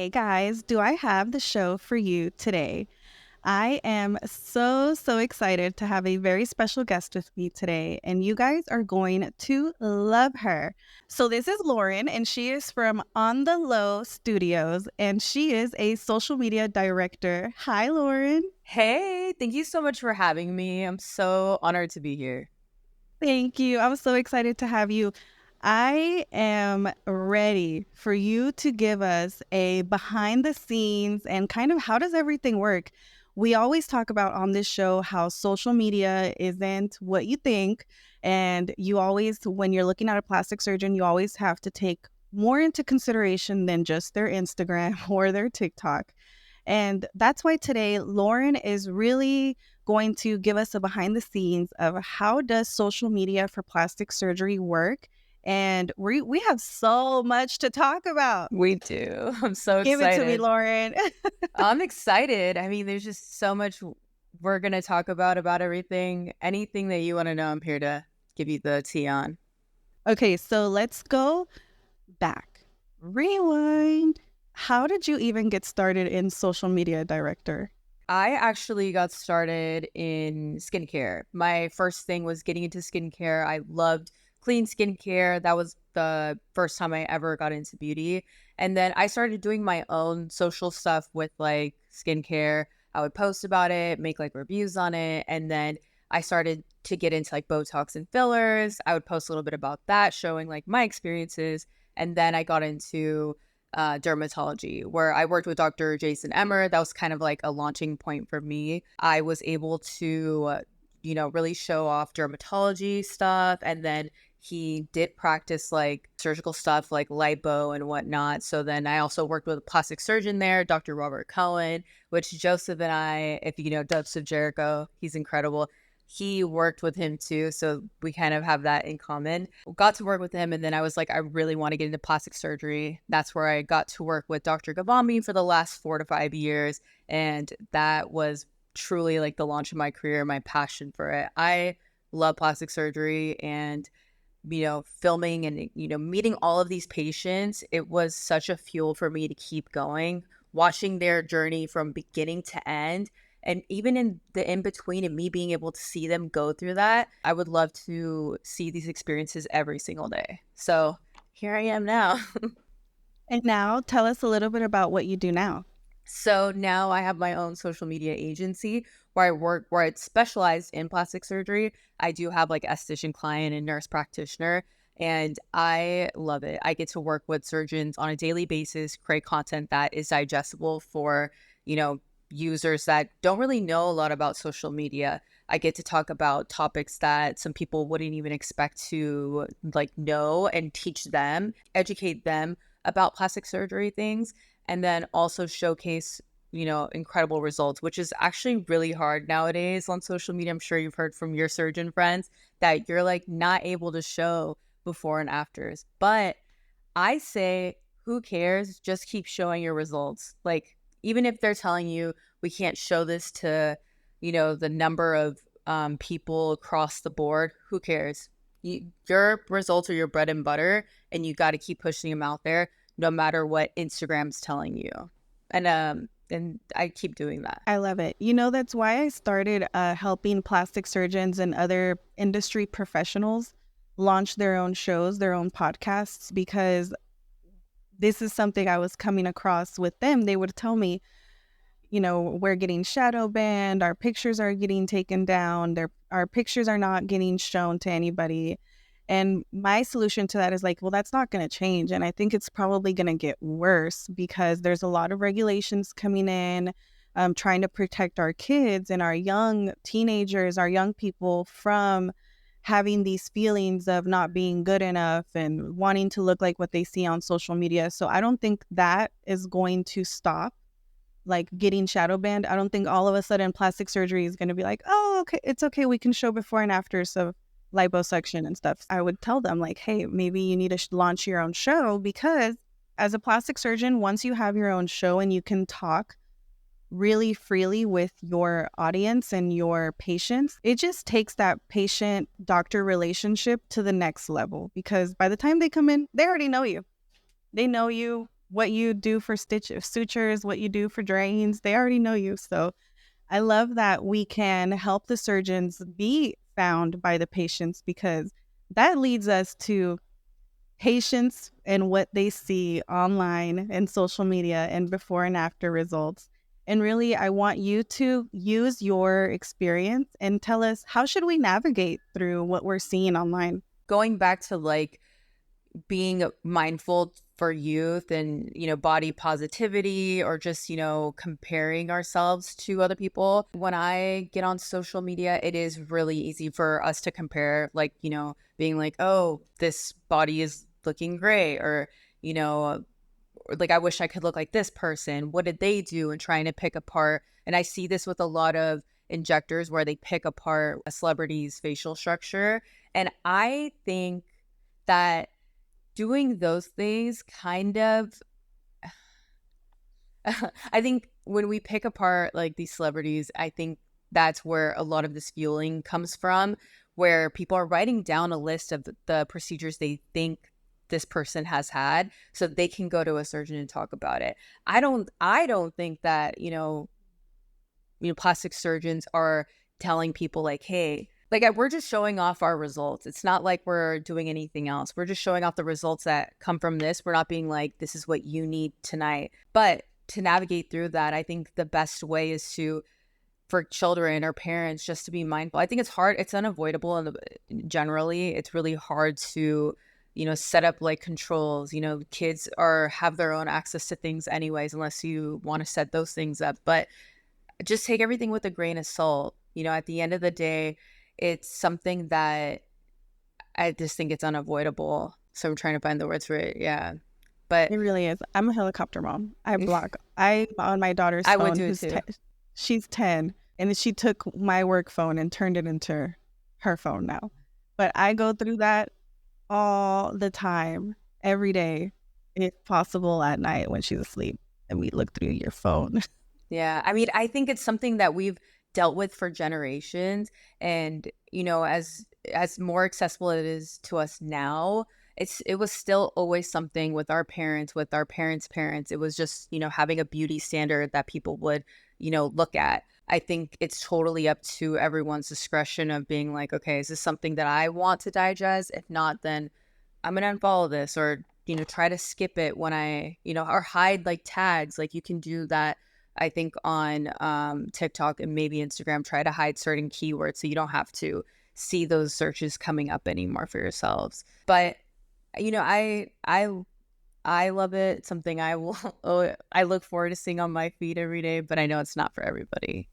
Hey guys, do I have the show for you today? I am so excited to have a very special guest with me today, and you guys are going to love her. So, this is Lauren, and she is from On the Low Studios, and she is a social media director. Hi, Lauren. Hey, thank you so much for having me. I'm so honored to be here. Thank you. I'm so excited to have you. I am ready for you to give us a behind the scenes and kind of how does everything work. We always talk about on this show how social media isn't what you think. And you always, when you're looking at a plastic surgeon, you always have to take more into consideration than just their Instagram or their TikTok. And that's why today Lauren is really going to give us a behind the scenes of how does social media for plastic surgery work. And we have so much to talk about. We do. I'm so Give it to me, excited. Lauren. I'm excited. I mean, there's just so much we're going to talk about everything. Anything that you want to know, I'm here to give you the tea on. Okay, so let's go back. Rewind. How did you even get started in social media director? I actually got started in skincare. My first thing was getting into skincare. I loved clean skincare. That was the first time I ever got into beauty. And then I started doing my own social stuff with like skincare. I would post about it, make like reviews on it. And then I started to get into like Botox and fillers. I would post a little bit about that, showing like my experiences. And then I got into dermatology, where I worked with Dr. Jason Emmer. That was kind of like a launching point for me. I was able to, really show off dermatology stuff. And then he did practice like surgical stuff like lipo and whatnot. So then I also worked with a plastic surgeon there, Dr. Robert Cohen, which Joseph and I, if you know Joseph Jericho, he's incredible. He worked with him too. So we kind of have that in common. Got to work with him. And then I was like, I really want to get into plastic surgery. That's where I got to work with Dr. Gavami for the last 4 to 5 years. And that was truly like the launch of my career, my passion for it. I love plastic surgery and filming and, meeting all of these patients. It was such a fuel for me to keep going, watching their journey from beginning to end. And even in the in between and me being able to see them go through that, I would love to see these experiences every single day. So here I am now. And now tell us a little bit about what you do now. So now I have my own social media agency where I work, where it's specialized in plastic surgery. I do have like esthetician client and nurse practitioner, and I love it. I get to work with surgeons on a daily basis, create content that is digestible for, users that don't really know a lot about social media. I get to talk about topics that some people wouldn't even expect to like know and teach them, educate them about plastic surgery things, and then also showcase incredible results, which is actually really hard nowadays on social media. I'm sure you've heard from your surgeon friends that you're like not able to show before and afters, but I say who cares, just keep showing your results. Like even if they're telling you we can't show this to the number of people across the board, who cares? Your results are your bread and butter, and you got to keep pushing them out there no matter what Instagram's telling you. And I keep doing that. I love it. That's why I started helping plastic surgeons and other industry professionals launch their own shows, their own podcasts, because this is something I was coming across with them. They would tell me, we're getting shadow banned, our pictures are getting taken down, our pictures are not getting shown to anybody. And my solution to that is like, well, that's not going to change. And I think it's probably going to get worse because there's a lot of regulations coming in, trying to protect our kids and our young teenagers, our young people from having these feelings of not being good enough and wanting to look like what they see on social media. So I don't think that is going to stop, like getting shadow banned. I don't think all of a sudden plastic surgery is going to be like, oh, okay, it's okay. We can show before and afters of liposuction and stuff. I would tell them like, hey, maybe you need to launch your own show, because as a plastic surgeon, once you have your own show and you can talk really freely with your audience and your patients, it just takes that patient doctor relationship to the next level, because by the time they come in, they already know you. They know you. what you do for sutures, what you do for drains. They already know you. So I love that we can help the surgeons be found by the patients, because that leads us to patients and what they see online and social media and before and after results. And really, I want you to use your experience and tell us, how should we navigate through what we're seeing online? Going back to like being mindful for youth and, body positivity, or just, comparing ourselves to other people. When I get on social media, it is really easy for us to compare, like, being like, oh, this body is looking great, or, or like, I wish I could look like this person. What did they do? And trying to pick apart. And I see this with a lot of injectors where they pick apart a celebrity's facial structure. And I think that doing those things kind of I think when we pick apart like these celebrities, I think that's where a lot of this fueling comes from, where people are writing down a list of the procedures they think this person has had so they can go to a surgeon and talk about it. I don't think that, plastic surgeons are telling people like, hey, like we're just showing off our results. It's not like we're doing anything else. We're just showing off the results that come from this. We're not being like, this is what you need tonight. But to navigate through that, I think the best way is for children or parents just to be mindful. I think it's hard. It's unavoidable. And generally, it's really hard to, set up like controls. Kids have their own access to things anyways, unless you want to set those things up. But just take everything with a grain of salt. At the end of the day, it's something that I just think it's unavoidable. So I'm trying to find the words for it. Yeah. But It really is. I'm a helicopter mom. I'm on my daughter's I would phone, do it too. she's 10, and she took my work phone and turned it into her phone now. But I go through that all the time, every day, if possible at night when she's asleep, and we look through your phone. Yeah. I mean, I think it's something that we've dealt with for generations. And, as more accessible it is to us now, it was still always something with our parents, with our parents' parents. It was just, having a beauty standard that people would, look at. I think it's totally up to everyone's discretion of being like, okay, is this something that I want to digest? If not, then I'm going to unfollow this, or, try to skip it when or hide like tags. Like you can do that, I think, on TikTok and maybe Instagram. Try to hide certain keywords so you don't have to see those searches coming up anymore for yourselves. But I love it. It's something I will I look forward to seeing on my feed every day, but I know it's not for everybody.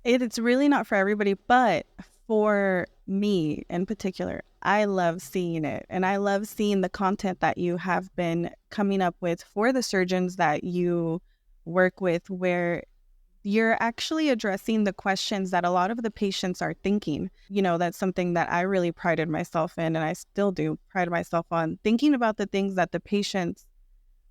It's really not for everybody, but for me in particular, I love seeing it. And I love seeing the content that you have been coming up with for the surgeons that you work with, where you're actually addressing the questions that a lot of the patients are thinking. That's something that I really prided myself in, and I still do pride myself on, thinking about the things that the patients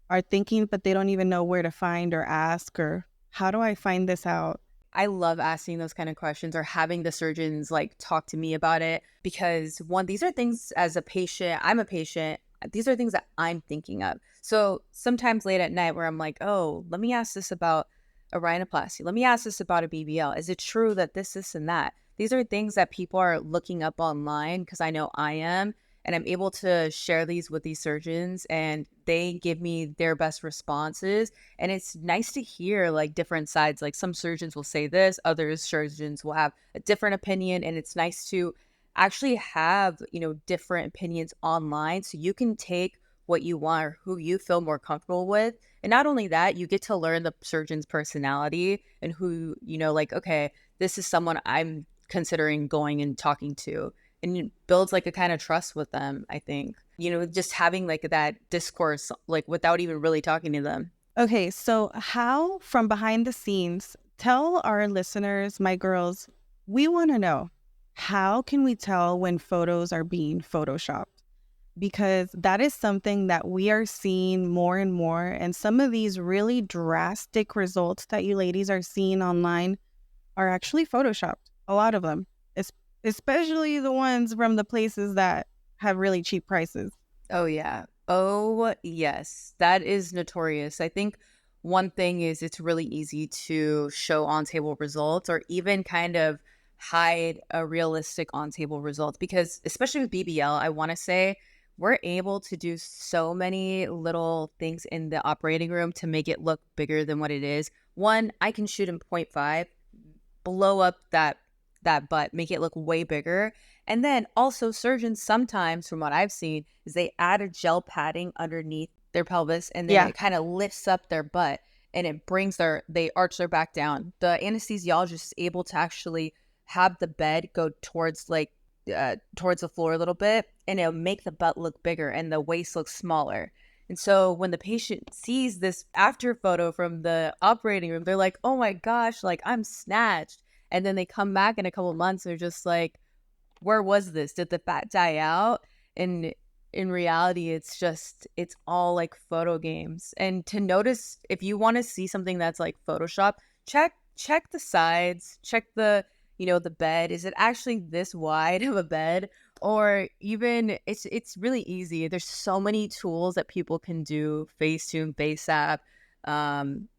are thinking, but they don't even know where to find or ask, or how do I find this out? I love asking those kind of questions, or having the surgeons like talk to me about it, because one, these are things as a patient, I'm a patient, these are things that I'm thinking of. So sometimes late at night where I'm like, oh, let me ask this about a rhinoplasty. Let me ask this about a BBL. Is it true that this, and that? These are things that people are looking up online, because I know I am. And I'm able to share these with these surgeons, and they give me their best responses. And it's nice to hear like different sides. Like some surgeons will say this, other surgeons will have a different opinion. And it's nice to actually have, different opinions online, so you can take what you want or who you feel more comfortable with. And not only that, you get to learn the surgeon's personality and who, like, okay, this is someone I'm considering going and talking to. And it builds like a kind of trust with them, I think. Just having like that discourse, like without even really talking to them. Okay, so how, from behind the scenes, tell our listeners, my girls, we want to know, how can we tell when photos are being photoshopped? Because that is something that we are seeing more and more. And some of these really drastic results that you ladies are seeing online are actually photoshopped. A lot of them, especially the ones from the places that have really cheap prices. Oh, yeah. Oh, yes. That is notorious. I think one thing is it's really easy to show on table results or even kind of hide a realistic on table results because, especially with BBL, I want to say we're able to do so many little things in the operating room to make it look bigger than what it is. One, I can shoot in point 0.5, blow up that butt, make it look way bigger. And then also surgeons sometimes, from what I've seen, is they add a gel padding underneath their pelvis and then Yeah. it kind of lifts up their butt and it brings they arch their back down. The anesthesiologist is able to actually have the bed go towards towards the floor a little bit and it'll make the butt look bigger and the waist look smaller. And so when the patient sees this after photo from the operating room, they're like, oh my gosh, like I'm snatched. And then they come back in a couple of months, they're just like, where was this? Did the fat die out? And in reality, it's all like photo games. And to notice if you want to see something that's like Photoshop, check the sides, check the bed. Is it actually this wide of a bed? Or even it's really easy. There's so many tools that people can do, Facetune, FaceApp.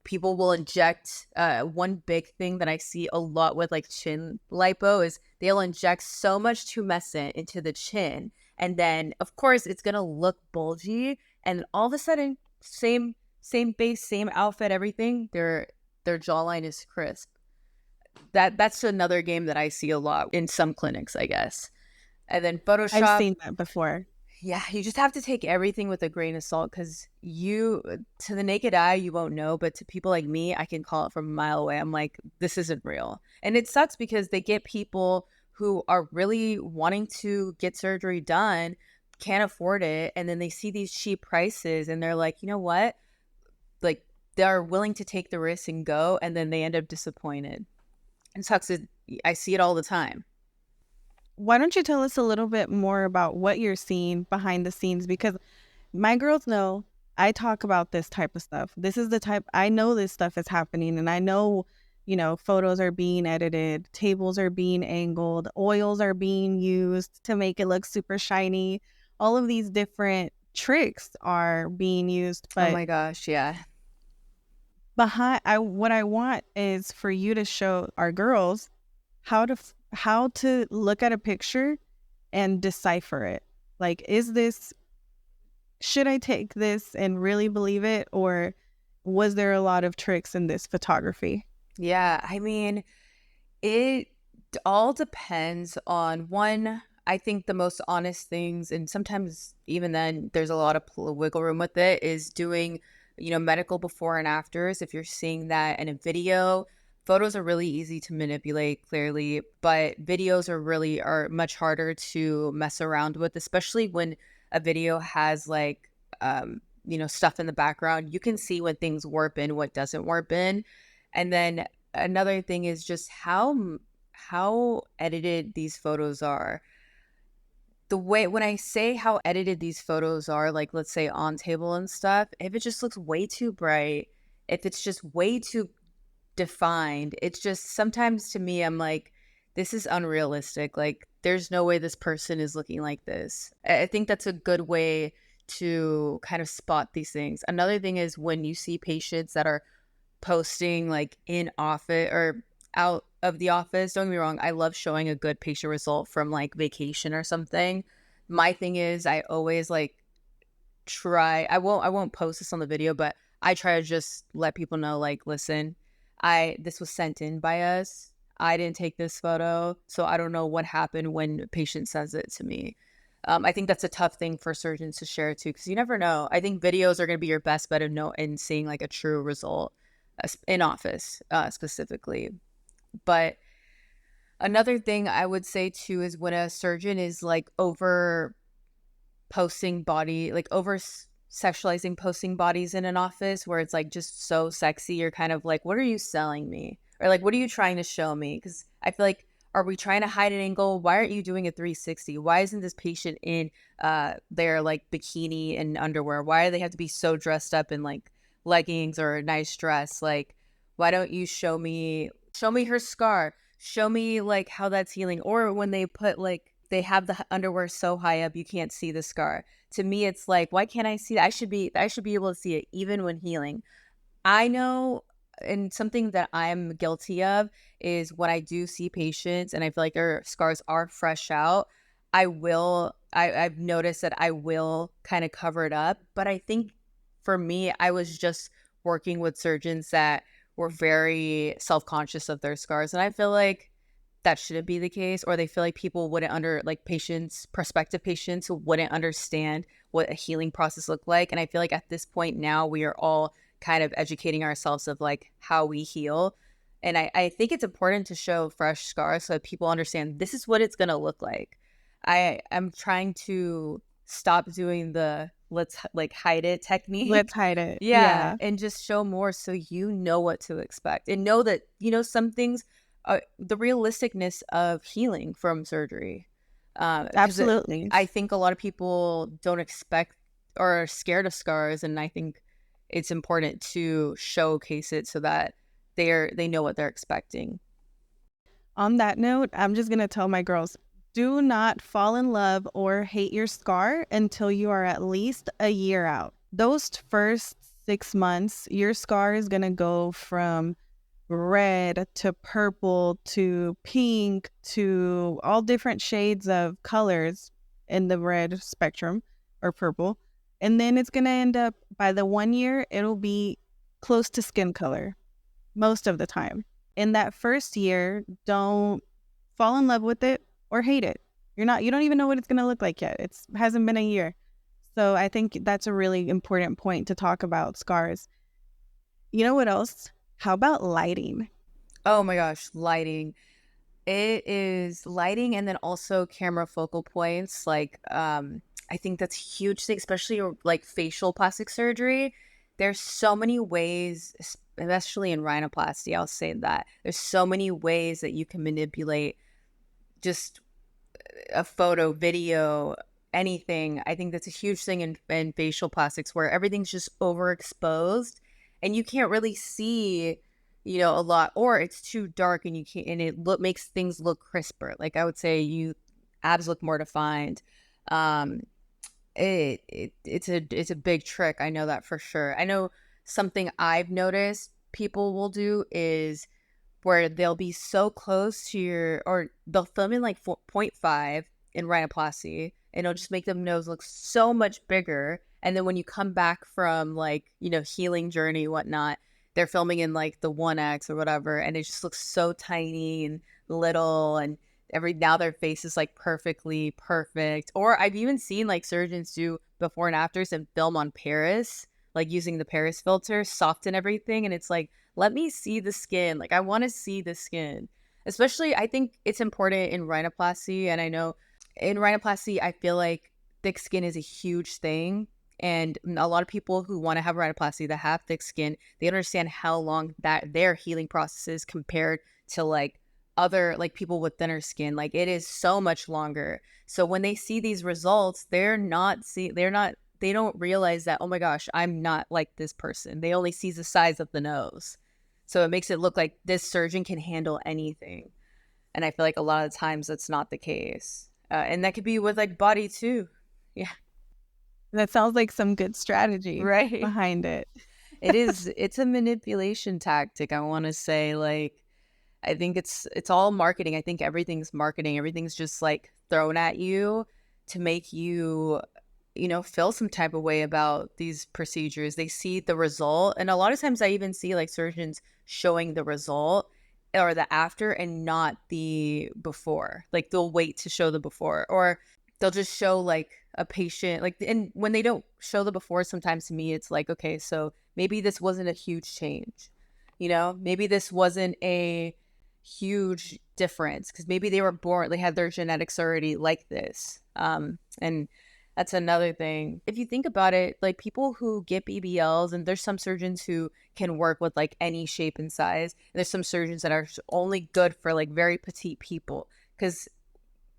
People will inject one big thing that I see a lot with like chin lipo is they'll inject so much tumescent into the chin and then of course it's gonna look bulgy and all of a sudden same base, same outfit, everything, their jawline is crisp. That's another game that I see a lot in some clinics, I guess. And then I've Photoshop, seen that before. yeah, you just have to take everything with a grain of salt because to the naked eye, you won't know. But to people like me, I can call it from a mile away. I'm like, this isn't real. And it sucks because they get people who are really wanting to get surgery done, can't afford it. And then they see these cheap prices and they're like, you know what? Like, they're willing to take the risk and go. And then they end up disappointed. It sucks. I see it all the time. Why don't you tell us a little bit more about what you're seeing behind the scenes? Because my girls know I talk about this type of stuff. This is the type, I know this stuff is happening and I know, photos are being edited, tables are being angled, oils are being used to make it look super shiny. All of these different tricks are being used, Oh but my gosh. Yeah. what I want is for you to show our girls how to look at a picture and decipher it. Like, should I take this and really believe it, or was there a lot of tricks in this photography? Yeah. I mean, it all depends on one. I think the most honest things, and sometimes even then, there's a lot of wiggle room with it, is doing, medical before and afters. If you're seeing that in a video, photos are really easy to manipulate, clearly, but videos are much harder to mess around with, especially when a video has like, stuff in the background. You can see when things warp in, what doesn't warp in, and then another thing is just how edited these photos are. The way when I say how edited these photos are, like let's say on table and stuff, if it just looks way too bright, if it's just way too defined, it's just sometimes to me I'm like, this is unrealistic. Like there's no way this person is looking like this. I think that's a good way to kind of spot these things. Another thing is when you see patients that are posting like in office or out of the office. Don't get me wrong, I love showing a good patient result from like vacation or something. My thing is I always like I won't post this on the video, but I try to just let people know like, listen, I this was sent in by us. I didn't take this photo, so I don't know what happened when a patient says it to me. I think that's a tough thing for surgeons to share too, because you never know. I think videos are going to be your best bet of know in seeing like a true result in office specifically. But another thing I would say too is when a surgeon is like over posting body, like over sexualizing posting bodies in an office where it's like just so sexy, you're kind of like, what are you selling me? Or like, what are you trying to show me? Because I feel like, are we trying to hide an angle? Why aren't you doing a 360? Why isn't this patient in their like bikini and underwear? Why do they have to be so dressed up in like leggings or a nice dress? Like, why don't you show me her scar? Show me like how that's healing. Or when they put like they have the underwear so high up you can't see the scar. To me, it's like, why can't I see that? I should be able to see it even when healing. I know, and something that I'm guilty of is when I do see patients and I feel like their scars are fresh out, I've noticed that I will kind of cover it up. But I think for me, I was just working with surgeons that were very self-conscious of their scars. And I feel like that shouldn't be the case, or they feel like people wouldn't like patients, prospective patients who wouldn't understand what a healing process looked like. And I feel like at this point now we are all kind of educating ourselves of like how we heal. And I think it's important to show fresh scars so that people understand this is what it's going to look like. I am trying to stop doing the let's like hide it Let's technique. hide it. Yeah, Yeah, and just show more so you know what to expect and know that, some things, the realisticness of healing from surgery. Because absolutely. I think a lot of people don't expect or are scared of scars, and I think it's important to showcase it so that they know what they're expecting. On that note, I'm just going to tell my girls, do not fall in love or hate your scar until you are at least a year out. Those first 6 months, your scar is going to go from red to purple to pink to all different shades of colors in the red spectrum or purple. And then it's going to end up by the 1 year, it'll be close to skin color most of the time. In that first year, don't fall in love with it or hate it. You don't even know what it's going to look like yet. It hasn't been a year. So I think that's a really important point to talk about scars. You know what else? How about lighting? Oh my gosh, lighting. It is lighting and then also camera focal points. Like, I think that's a huge thing, especially like facial plastic surgery. There's so many ways, especially in rhinoplasty, I'll say that. There's so many ways that you can manipulate just a photo, video, anything. I think that's a huge thing in facial plastics where everything's just overexposed and you can't really see, a lot, or it's too dark and you can't, and makes things look crisper. Like I would say, abs look more defined. Um, it's a big trick. I know that for sure. I know something I've noticed people will do is where they'll be so close to or they'll film in like 0.5 in rhinoplasty, and it'll just make them nose look so much bigger. And then when you come back from like, healing journey, whatnot, they're filming in like the 1x or whatever, and it just looks so tiny and little, and now their face is like perfectly perfect. Or I've even seen like surgeons do before and afters and film on Paris, like using the Paris filter, soften everything, and it's like, let me see the skin. Like, I want to see the skin. Especially, I think it's important in rhinoplasty. And I know in rhinoplasty, I feel like thick skin is a huge thing. And a lot of people who want to have rhinoplasty that have thick skin, they understand how long that their healing process is compared to like other like people with thinner skin. Like it is so much longer. So when they see these results, they don't realize that, oh my gosh, I'm not like this person. They only see the size of the nose. So it makes it look like this surgeon can handle anything. And I feel like a lot of times that's not the case. And that could be with like body too. Yeah. That sounds like some good strategy Right. behind it. It's a manipulation tactic. I want to say, like, I think it's all marketing. I think everything's marketing. Everything's just like thrown at you to make you, feel some type of way about these procedures. They see the result. And a lot of times I even see like surgeons showing the result or the after and not the before. Like they'll wait to show the before, or they'll just show like a patient, like, and when they don't show the before, sometimes to me it's like, okay, so maybe this wasn't a huge change, maybe this wasn't a huge difference because maybe they were born, they had their genetics already like this. And that's another thing. If you think about it, like people who get BBLs, and there's some surgeons who can work with like any shape and size. And there's some surgeons that are only good for like very petite people because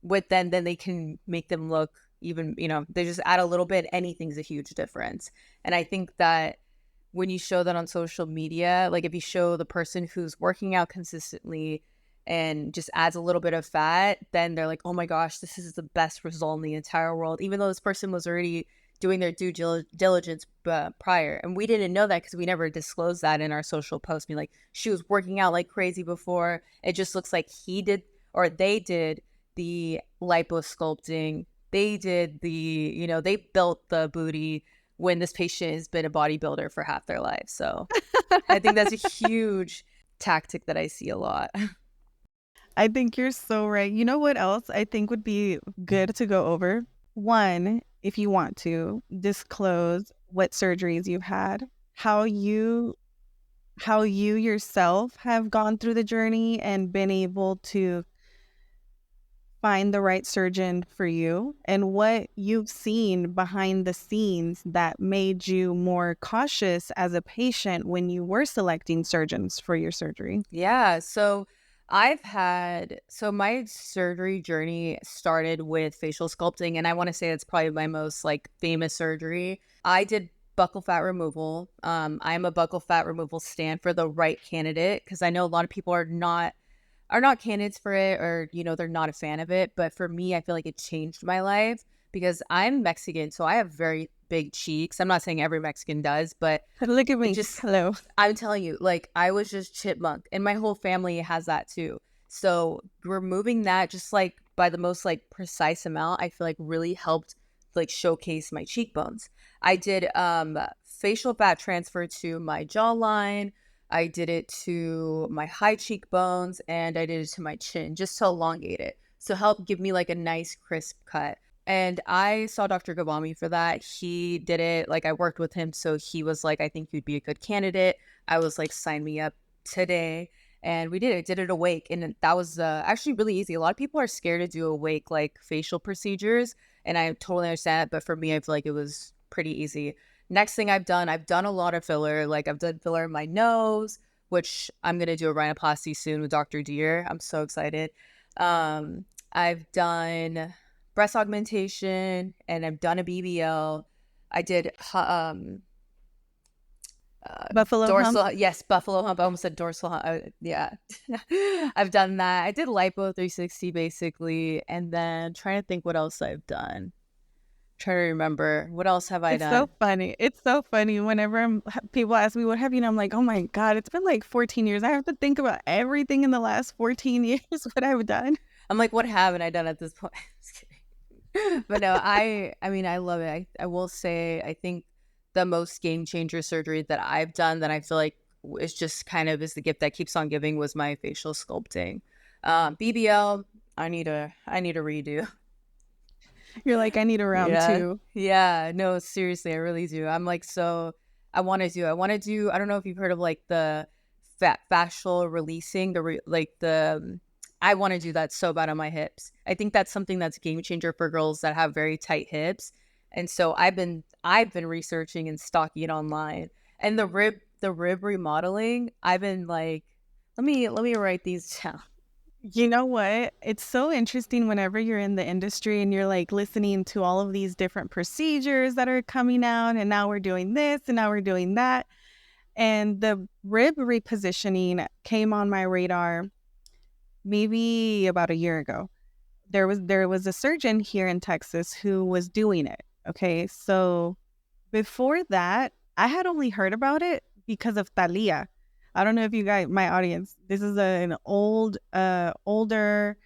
with then they can make them look even, they just add a little bit. Anything's a huge difference. And I think that when you show that on social media, like if you show the person who's working out consistently and just adds a little bit of fat, then they're like, oh my gosh, this is the best result in the entire world, even though this person was already doing their diligence prior. And we didn't know that because we never disclosed that in our social post. Being like, she was working out like crazy before. It just looks like he did or they did the liposculpting. They did they built the booty when this patient has been a bodybuilder for half their life. So I think that's a huge tactic that I see a lot. I think you're so right. You know what else I think would be good to go over? One, if you want to, disclose what surgeries you've had, how you yourself have gone through the journey and been able to find the right surgeon for you, and what you've seen behind the scenes that made you more cautious as a patient when you were selecting surgeons for your surgery. Yeah. So my surgery journey started with facial sculpting, and I want to say it's probably my most like famous surgery. I did buccal fat removal. I'm a buccal fat removal stan for the right candidate, because I know a lot of people are not candidates for it, or they're not a fan of it. But for me, I feel like it changed my life because I'm Mexican, so I have very big cheeks. I'm not saying every Mexican does, but Look at it me. just Hello. I'm telling you, like, I was just chipmunk, and my whole family has that too. So removing that just like by the most like precise amount, I feel like really helped like showcase my cheekbones. I did facial fat transfer to my jawline. I did it to my high cheekbones, and I did it to my chin just to elongate it. So help give me like a nice crisp cut. And I saw Dr. Gawami for that. He did it, like I worked with him, so he was like, I think you'd be a good candidate. I was like, sign me up today. And we did it awake. And that was actually really easy. A lot of people are scared to do awake like facial procedures. And I totally understand it. But for me, I feel like it was pretty easy. Next thing I've done a lot of filler. Like I've done filler in my nose, which I'm going to do a rhinoplasty soon with Dr. Deer. I'm so excited. I've done breast augmentation, and I've done a BBL. I did Buffalo hump. dorsal, yes, buffalo hump. I almost said dorsal hump. Yeah, I've done that. I did lipo 360 basically, and then trying to think what else I've done. Trying to remember what else have I It's so done. funny. It's so funny whenever people ask me what have you done, I'm like, oh my God, it's been like 14 years. I have to think about everything in the last 14 years, what I've done. I'm like, what haven't I done at this point? Just kidding. But no, I mean, I love it. I will say, I think the most game changer surgery that I've done that I feel like is just kind of is the gift that keeps on giving was my facial sculpting. BBL, I need a redo. You're like, I need a round Yeah. two. Yeah. No, seriously, I really do. I'm like, I don't know if you've heard of like the fat fascial releasing, I want to do that so bad on my hips. I think that's something that's a game changer for girls that have very tight hips. And so I've been researching and stalking it online. And the rib remodeling, I've been like, let me write these down. You know what? It's so interesting whenever you're in the industry and you're like listening to all of these different procedures that are coming out, and now we're doing this and now we're doing that. And the rib repositioning came on my radar maybe about a year ago. There was a surgeon here in Texas who was doing it. Okay. So before that, I had only heard about it because of Thalia. I don't know if you guys, my audience, this is an older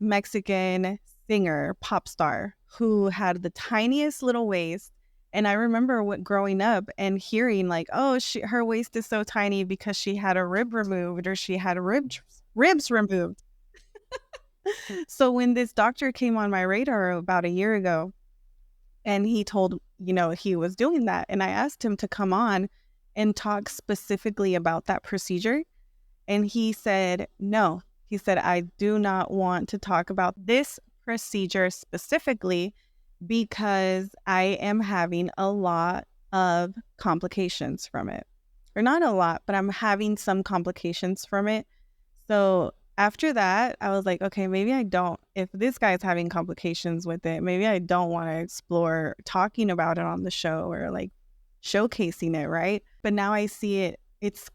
Mexican singer, pop star who had the tiniest little waist. And I remember growing up and hearing like, oh, her waist is so tiny because she had a rib removed or she had ribs removed. So when this doctor came on my radar about a year ago, and he told, he was doing that. And I asked him to come on and talk specifically about that procedure. And he said, no. He said, I do not want to talk about this procedure specifically because I am having a lot of complications from it. Or not a lot, but I'm having some complications from it. So after that, I was like, okay, maybe I don't. If this guy's having complications with it, maybe I don't want to explore talking about it on the show or like showcasing it, right? But now I see it's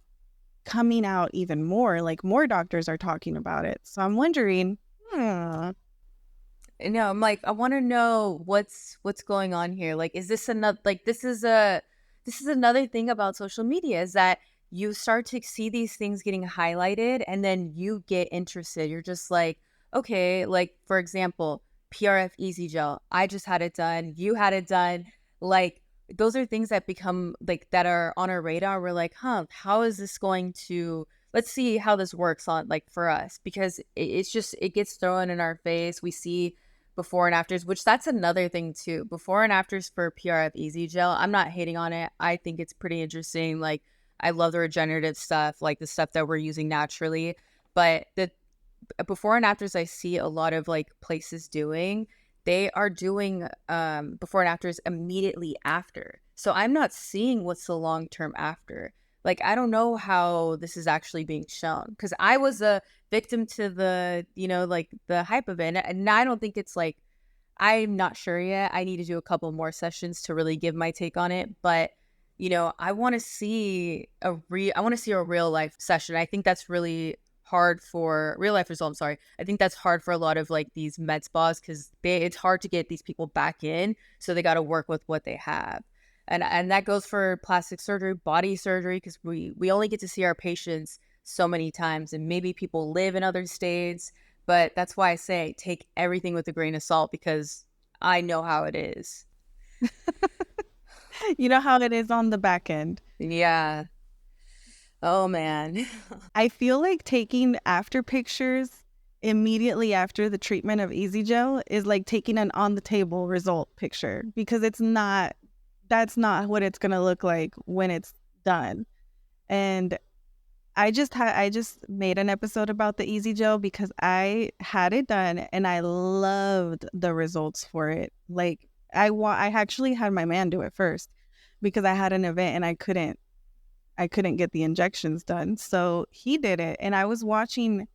coming out even more. Like more doctors are talking about it. So I'm wondering, hmm, No, I'm like, I want to know what's going on here. Like, is this another like this is another thing about social media is that you start to see these things getting highlighted and then you get interested. You're just like, okay, like for example, PRF Easy Gel. I just had it done. You had it done. Like those are things that become like that are on our radar. We're like, huh, how is this going to let's see how this works on like for us because it's just it gets thrown in our face. We see before and afters, which that's another thing too. Before and afters for PRF Easy Gel. I'm not hating on it. I think it's pretty interesting. Like I love the regenerative stuff, like the stuff that we're using naturally. But the before and afters I see a lot of like places doing, they are doing before and afters immediately after. So I'm not seeing what's the long term after. Like I don't know how this is actually being shown because I was a victim to the like the hype of it, and I don't think it's like I'm not sure yet. I need to do a couple more sessions to really give my take on it, but I want to see a real life session. I think that's really hard for real life result. I'm sorry. I think that's hard for a lot of like these med spas because it's hard to get these people back in, so they got to work with what they have. And that goes for plastic surgery, body surgery, because we only get to see our patients so many times, and maybe people live in other states. But that's why I say take everything with a grain of salt because I know how it is. you know how it is on the back end. Yeah. Oh man. I feel like taking after pictures immediately after the treatment of Easy Gel is like taking an on the table result picture because that's not what it's going to look like when it's done. And I just made an episode about the Easy Gel because I had it done and I loved the results for it. Like I actually had my man do it first because I had an event and I couldn't get the injections done. So he did it and I was watching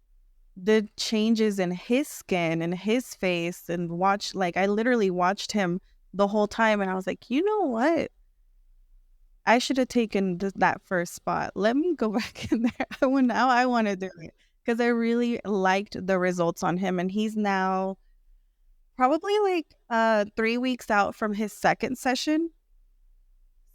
the changes in his skin and his face and I literally watched him the whole time and I was like, "You know what? I should have taken that first spot. Let me go back in there. Now I want to do it because I really liked the results on him, and he's now probably like 3 weeks out from his second session.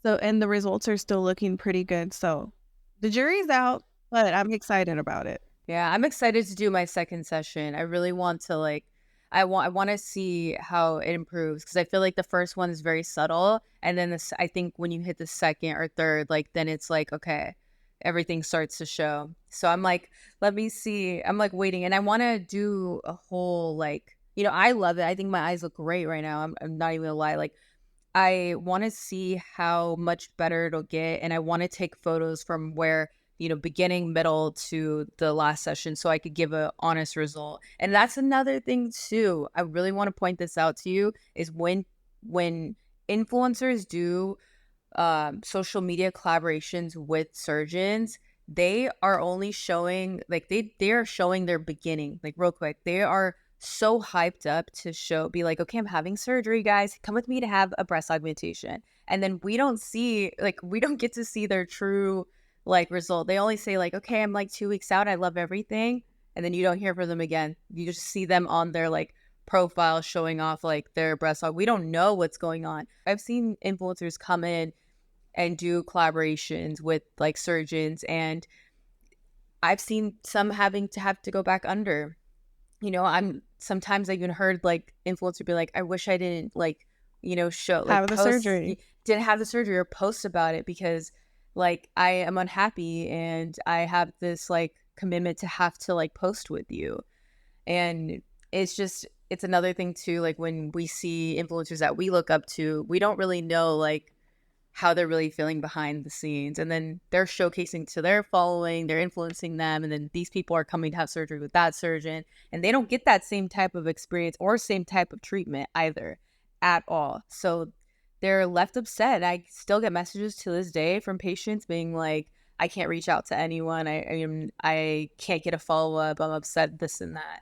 So, and the results are still looking pretty good. So, the jury's out, but I'm excited about it. Yeah, I'm excited to do my second session. I really want to like I want to see how it improves because I feel like the first one is very subtle and then this I think when you hit the second or third like then it's like okay, everything starts to show. So I'm like let me see. I'm like waiting and I want to do a whole like I love it. I think my eyes look great right now. I'm not even gonna lie. Like I want to see how much better it'll get. And I want to take photos from where, beginning, middle to the last session so I could give a honest result. And that's another thing too. I really want to point this out to you is when influencers do social media collaborations with surgeons, they are only showing like they are showing their beginning like real quick. They are so hyped up to be like, okay, I'm having surgery, guys. Come with me to have a breast augmentation. And then we don't get to see their true like result. They only say like, okay, I'm like 2 weeks out. I love everything. And then you don't hear from them again. You just see them on their like profile showing off like their breast aug. We don't know what's going on. I've seen influencers come in and do collaborations with like surgeons and I've seen some having to have to go back under. I'm sometimes I even heard like influencer be like, I wish I didn't like, show like Have the post surgery. didn't have the surgery or post about it because like I am unhappy and I have this like commitment to have to like post with you. And it's another thing too, like when we see influencers that we look up to, we don't really know like how they're really feeling behind the scenes. And then they're showcasing to their following, they're influencing them. And then these people are coming to have surgery with that surgeon. And they don't get that same type of experience or same type of treatment either at all. So they're left upset. I still get messages to this day from patients being like, I can't reach out to anyone. I can't get a follow up. I'm upset, this and that.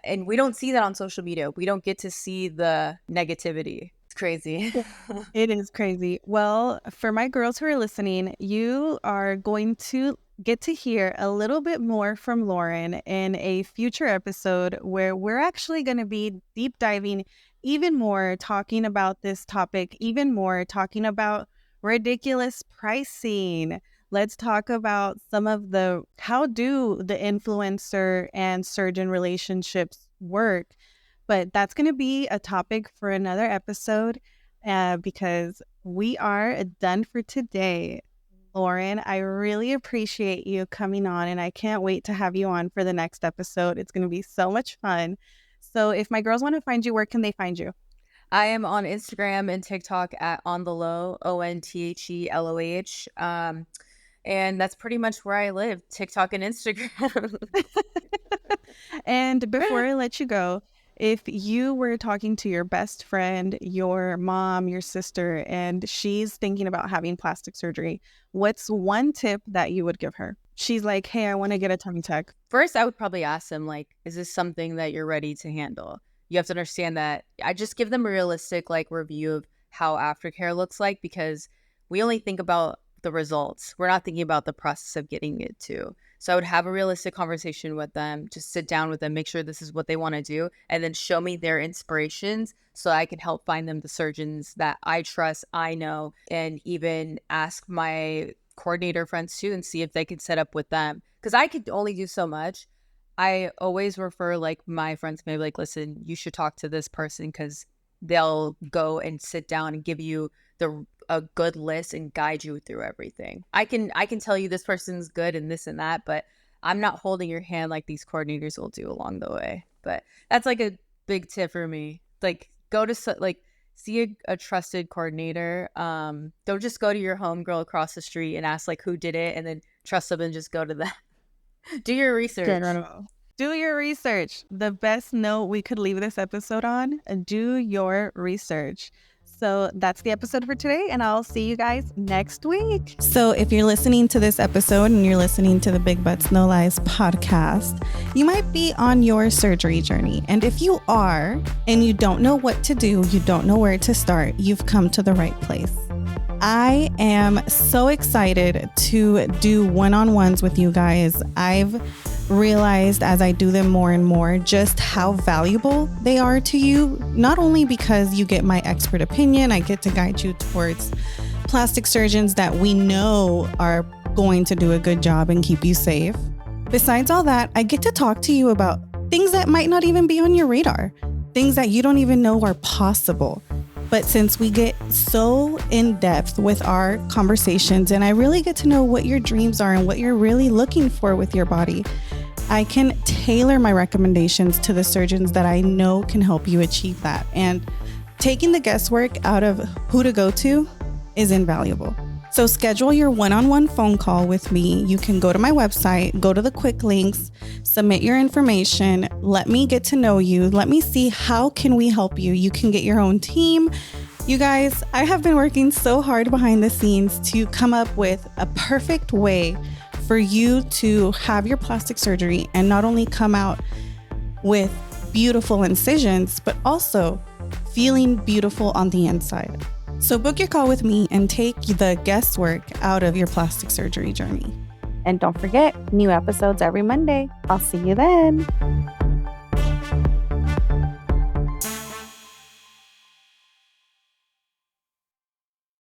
And we don't see that on social media. We don't get to see the negativity. It's crazy. It is crazy. Well, for my girls who are listening, you are going to get to hear a little bit more from Lauren in a future episode where we're actually going to be deep diving even more, talking about this topic, even more, talking about ridiculous pricing. Let's talk about some of how do the influencer and surgeon relationships work? But that's going to be a topic for another episode because we are done for today. Lauren, I really appreciate you coming on, and I can't wait to have you on for the next episode. It's going to be so much fun. So if my girls want to find you, where can they find you? I am on Instagram and TikTok at on the low, ONTHELOH. And that's pretty much where I live, TikTok and Instagram. And before I let you go, if you were talking to your best friend, your mom, your sister, and she's thinking about having plastic surgery, what's one tip that you would give her? She's like, hey, I want to get a tummy tuck. First, I would probably ask them, like, is this something that you're ready to handle? You have to understand that I just give them a realistic, like, review of how aftercare looks like, because we only think about the results. We're not thinking about the process of getting it to. So I would have a realistic conversation with them, just sit down with them, make sure this is what they want to do, and then show me their inspirations so I can help find them the surgeons that I trust, I know, and even ask my coordinator friends too and see if they could set up with them. Because I could only do so much. I always refer like my friends, maybe like, listen, you should talk to this person because they'll go and sit down and give you a good list and guide you through everything. I can tell you this person's good and this and that, but I'm not holding your hand like these coordinators will do along the way. But that's like a big tip for me. Like go to see a trusted coordinator. Don't just go to your homegirl across the street and ask like who did it and then trust them and just go to them. Do your research. General. Do your research. The best note we could leave this episode on, do your research. So that's the episode for today, and I'll see you guys next week. So if you're listening to this episode and you're listening to the Big Butts No Lies podcast, you might be on your surgery journey. And if you are, and you don't know what to do, you don't know where to start, you've come to the right place. I am so excited to do one-on-ones with you guys. I've realized as I do them more and more just how valuable they are to you, not only because you get my expert opinion, I get to guide you towards plastic surgeons that we know are going to do a good job and keep you safe. Besides all that, I get to talk to you about things that might not even be on your radar, things that you don't even know are possible. But since we get so in depth with our conversations and I really get to know what your dreams are and what you're really looking for with your body, I can tailor my recommendations to the surgeons that I know can help you achieve that. And taking the guesswork out of who to go to is invaluable. So schedule your one-on-one phone call with me. You can go to my website, go to the quick links, submit your information, let me get to know you, let me see how can we help you. You can get your own team. You guys, I have been working so hard behind the scenes to come up with a perfect way for you to have your plastic surgery and not only come out with beautiful incisions, but also feeling beautiful on the inside. So book your call with me and take the guesswork out of your plastic surgery journey. And don't forget, new episodes every Monday. I'll see you then.